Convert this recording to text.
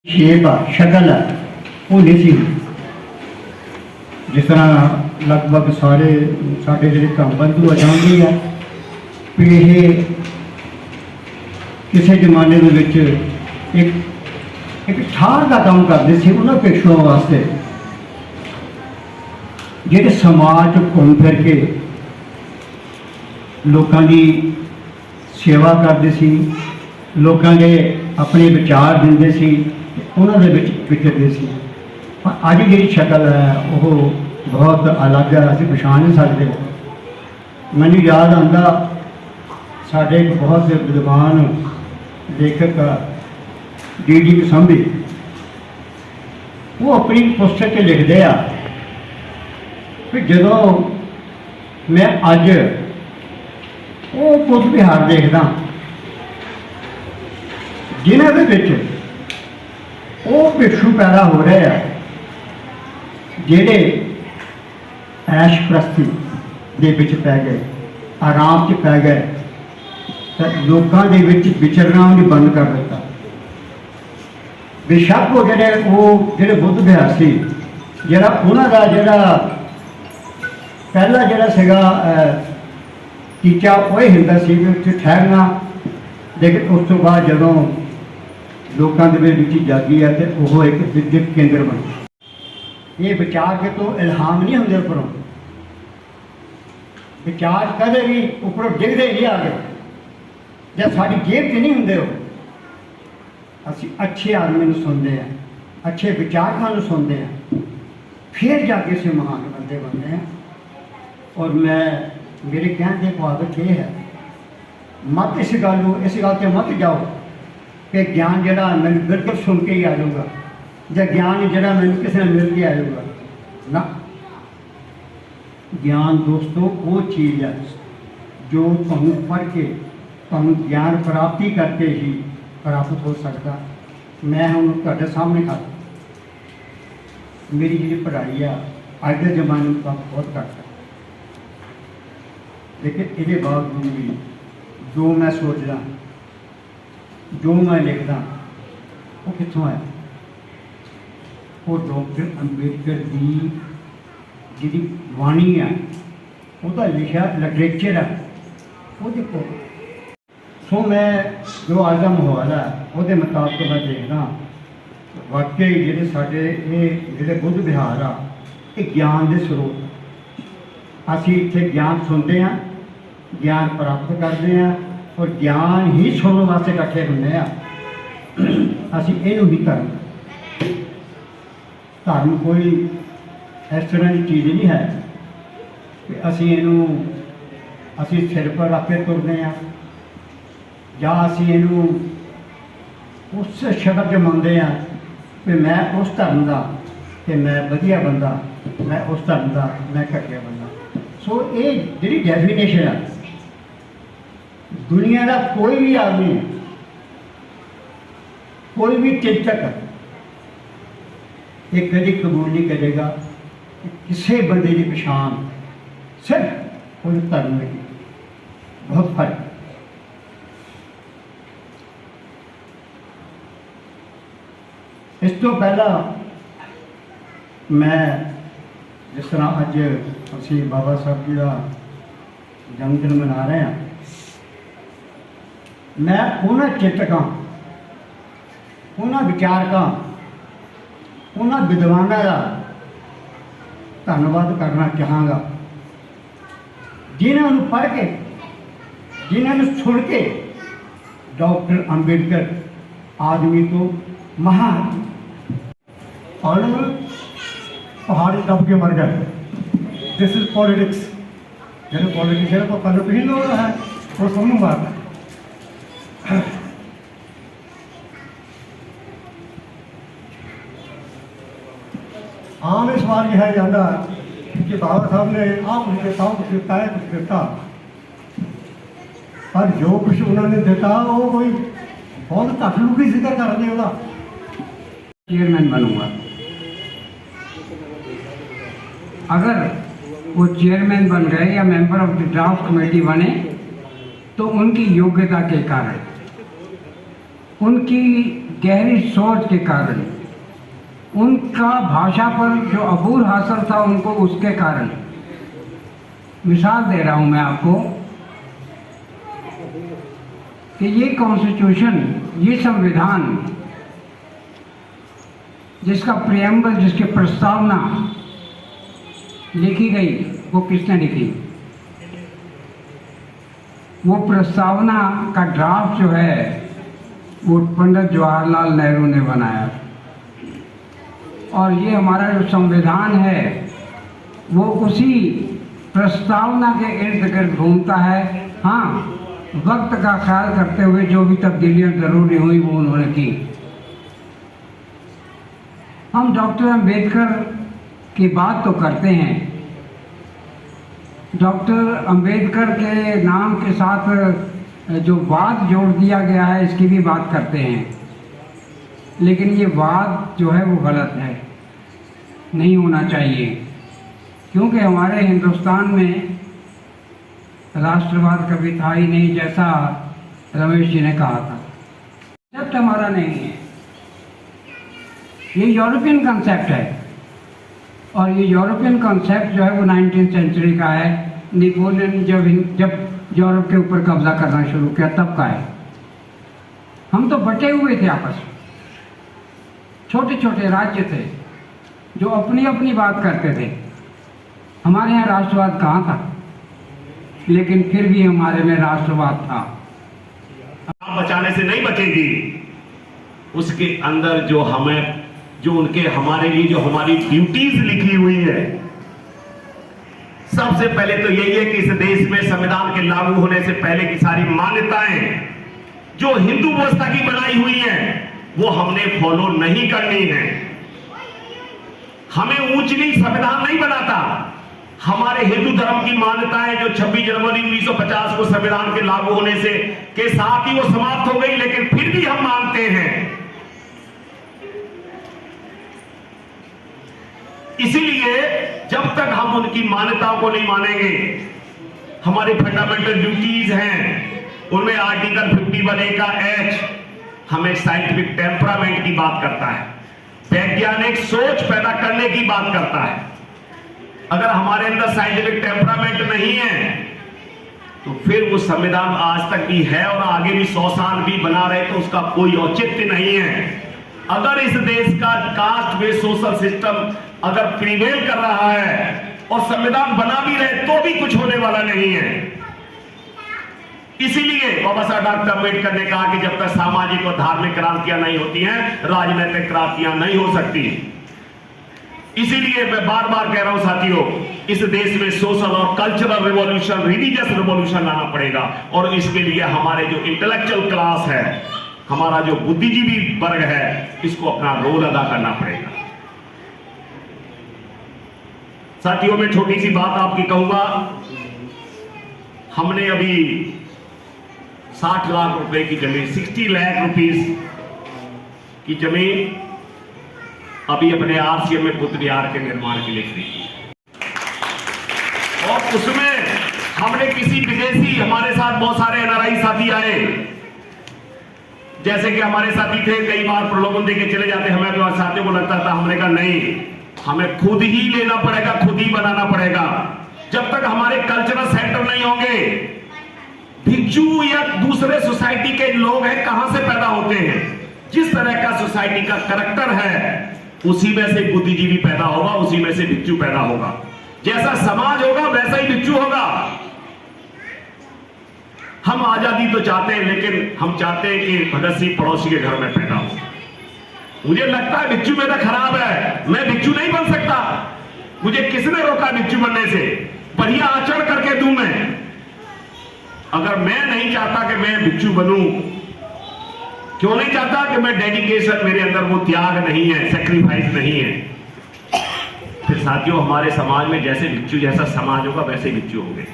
Shape आ शक्ल है वो नहीं सी जिस तरह लगभग सारे साढ़े जो काम बंधु आ जानते हैं भी ये किसी जमाने के विच एक ठार का काम करते थे उन्होंने पेशों वास्ते ਜਿਹੜੇ समाज घूम फिर के लोगों की सेवा करते सी लोगों के अपने विचार देंदे सी उन्होंने विचरते सी पर अज जी शक्ल है वो बहुत अलग है असीं पछाण नहीं सकते। मैनूं याद आंदा साडे एक बहुत विद्वान लेखक डी कसंभी वो अपनी पुस्तक लिखते हैं कि जो मैं अज वो बुद्ध विहार देखदा जिन्हां दे विच वो भिक्षु पैदा हो रहे हैं जिहड़े ऐश प्रस्ती दे विच पै गए आराम च पै गए तो लोगों के विच विचरना उन्हें बंद कर दिता। बेशक वो जिहड़े बुद्ध विहार से जिहड़ा उन्हां दा जिहड़ा पहला जिहड़ा सीगा टीचा वही हुंदा सी कि उत्थे ठहरना, लेकिन उस तो बाद जदों लोगों के विच जागी है तो वह एक विद्युत केंद्र बन ये विचार के तो इल्हाम नहीं होंगे उपरों विचार कदे भी उपरों डिगते नहीं आ गए जब साड़ी जेब च नहीं होंगे असी अच्छे आदमी को सुनते हैं अच्छे विचारकों को सुनते हैं फिर जाके से महान बंदे बनते हैं। और मैं मेरे कहने के मुताबिक ये है मत इस गल से मत जाओ कि ज्ञान जरा मैं बिल्कुल सुन के ही आ जाऊँगा या ज्ञान जरा मैं किसी ने मिल के आ जाऊँगा ना। ज्ञान दोस्तों वो चीज़ है जो तुम पढ़ के तुम ज्ञान प्राप्ति करके ही प्राप्त हो सकता। मैं हूँ तुहाडे सामने कर मेरी जी पढ़ाई है अज के जमाने में बहुत घट है, लेकिन ये बावजूद भी जो मैं सोचदा जो मैं लिखदा वो कित्थों आया वो डॉक्टर अंबेडकर की जी वाणी है वह लिखा लिटरेचर है वो देखो। सो मैं जो अज का माहौल है वो मुताबिक मैं देखदा वाकई जिहड़े साडे जिहड़े बुद्ध विहार आ ये ज्ञान के स्रोत असीं इत्थे ज्ञान सुनते हैं ज्ञान प्राप्त करते हैं और ज्ञान ही सुनने वास्ते इकट्ठे होंगे हैं। असीं इहनूं ही धर्म कोई इस तरह की चीज़ नहीं है कि असीं सिर पर रख के तुरते हैं या असीं इहनूं उस शब्द च मंनते हैं कि मैं उस धर्म का कि मैं वधिया बंदा मैं उस धर्म का मैं घटिया बंदा। सो ये जिहड़ी डेफिनेशन है दुनिया का कोई भी आदमी कोई भी चिंतक ये कभी कबूल नहीं करेगा कि किसी बंदे की पछाण सिर्फ उस धर्म में बहुत फर्क। इस तो पहला मैं जिस तरह अज असी बाबा साहब जी का जन्मदिन मना रहे हैं मैं उन्होंने चिंतकों उन्होंने विचारकों उन्होंने विद्वानों का धन्यवाद करना चाहांगा जिन्होंने पढ़ के जिन्होंने सुन के डॉक्टर अंबेडकर आदमी तो महान और पहाड़ी दब के मर गए। दिस इज पॉलिटिक्स जैसे पॉलिटिशियन को पहले भी लोग है वो समूह मारना आम इस बार यह है जाना कि बाबा साहब ने आप कुछ नेताओं को देता है कुछ देता पर जो कुछ उन्होंने देता वो कोई बहुत घट लुकी जिक्र कर रहे होगा। चेयरमैन बनूंगा अगर वो चेयरमैन बन गए या member of the draft committee बने तो उनकी योग्यता के कारण उनकी गहरी सोच के कारण, उनका भाषा पर जो अबूर हासिल था उनको, उसके कारण। मिसाल दे रहा हूँ मैं आपको कि ये कॉन्स्टिट्यूशन, ये संविधान जिसका प्रियम्बल, जिसकी प्रस्तावना लिखी गई, वो किसने लिखी? वो प्रस्तावना का ड्राफ्ट जो है वो पंडित जवाहरलाल नेहरू ने बनाया। और ये हमारा जो संविधान है वो उसी प्रस्तावना के इर्द गिर्द घूमता है। हाँ, वक्त का ख्याल करते हुए जो भी तब्दीलियाँ ज़रूरी हुई वो उन्होंने की। हम डॉक्टर अंबेडकर की बात तो करते हैं, डॉक्टर अंबेडकर के नाम के साथ जो वाद जोड़ दिया गया है इसकी भी बात करते हैं, लेकिन ये वाद जो है वो गलत है, नहीं होना चाहिए। क्योंकि हमारे हिंदुस्तान में राष्ट्रवाद कभी था ही नहीं, जैसा रमेश जी ने कहा था। कंसेप्ट हमारा नहीं है, ये यूरोपियन कंसेप्ट है। और ये यूरोपियन कंसेप्ट जो है वो 19th सेंचुरी का है। नेपोलियन जब यूरोप के ऊपर कब्जा करना शुरू किया तब का है। हम तो बटे हुए थे आपस में, छोटे छोटे राज्य थे जो अपनी अपनी बात करते थे। हमारे यहाँ राष्ट्रवाद कहाँ था, लेकिन फिर भी हमारे में राष्ट्रवाद था। बचाने से नहीं बचेगी, उसके अंदर जो हमारे लिए जो हमारी ड्यूटीज लिखी हुई है, सबसे पहले तो यही है कि इस देश में संविधान के लागू होने से पहले की सारी मान्यताएं जो हिंदू व्यवस्था की बनाई हुई हैं वो हमने फॉलो नहीं करनी है। हमें ऊंच नीच संविधान नहीं बनाता। हमारे हिंदू धर्म की मान्यताएं जो 26 जनवरी 1950 को संविधान के लागू होने से के साथ ही वो समाप्त हो गई, लेकिन फिर भी हम मानते हैं। इसीलिए जब तक हम उनकी मान्यताओं को नहीं मानेंगे, हमारी फंडामेंटल ड्यूटीज हैं, उनमें आर्टिकल 51A का H हमें साइंटिफिक टेम्परामेंट की बात करता है, वैज्ञानिक सोच पैदा करने की बात करता है। अगर हमारे अंदर साइंटिफिक टेम्परामेंट नहीं है तो फिर वो संविधान आज तक भी है और आगे भी 100 साल भी बना रहे तो उसका कोई औचित्य नहीं है। अगर इस देश का कास्ट बेस्ड सोशल सिस्टम अगर प्रिवेल कर रहा है और संविधान बना भी रहे तो भी कुछ होने वाला नहीं है। इसीलिए बाबा साहब डॉक्टर अम्बेडकर ने कहा कि जब तक सामाजिक और धार्मिक क्रांतियां नहीं होती हैं, राजनीतिक क्रांतियां नहीं हो सकती। इसीलिए मैं बार बार कह रहा हूं साथियों, इस देश में सोशल और कल्चरल रिवॉल्यूशन, रिलीजियस रिवॉल्यूशन लाना पड़ेगा। और इसके लिए हमारे जो इंटेलेक्चुअल क्लास है, हमारा जो बुद्धिजीवी वर्ग है, इसको अपना रोल अदा करना पड़ेगा। साथियों, मैं छोटी सी बात आपकी कहूंगा। हमने अभी 60 लाख रुपए की जमीन, 60 लाख रुपीस की जमीन अभी अपने RCM में बुद्ध विहार के निर्माण के लिए खरीदी, और उसमें हमने किसी विदेशी, हमारे साथ बहुत सारे NRI साथी आए, जैसे कि हमारे साथी थे, कई बार प्रलोभन देके चले जाते, हमें तो साथियों को लगता था, हमने कहा नहीं, हमें खुद ही लेना पड़ेगा, खुद ही बनाना पड़ेगा। जब तक हमारे कल्चरल सेंटर नहीं होंगे, भिक्षु या दूसरे सोसाइटी के लोग हैं कहां से पैदा होते हैं, जिस तरह का सोसाइटी का करैक्टर है उसी में से बुद्धिजीवी पैदा होगा, उसी में से भिक्षु पैदा होगा। जैसा समाज होगा वैसा ही भिक्षु होगा। हम आजादी तो चाहते हैं, लेकिन हम चाहते हैं कि भगत सिंह पड़ोसी के घर में पैदा हो। मुझे लगता है भिक्षु मेरा खराब है, मैं भिक्षु नहीं बन सकता। मुझे किसने रोका भिक्षु बनने से? बढ़िया आचरण करके दूं मैं। अगर मैं नहीं चाहता कि मैं भिक्षु बनूं, क्यों नहीं चाहता? कि मैं डेडिकेशन, मेरे अंदर वो त्याग नहीं है, सेक्रीफाइस नहीं है। फिर साथियों, हमारे समाज में जैसे भिक्षु जैसा समाज होगा वैसे भिक्षु होंगे।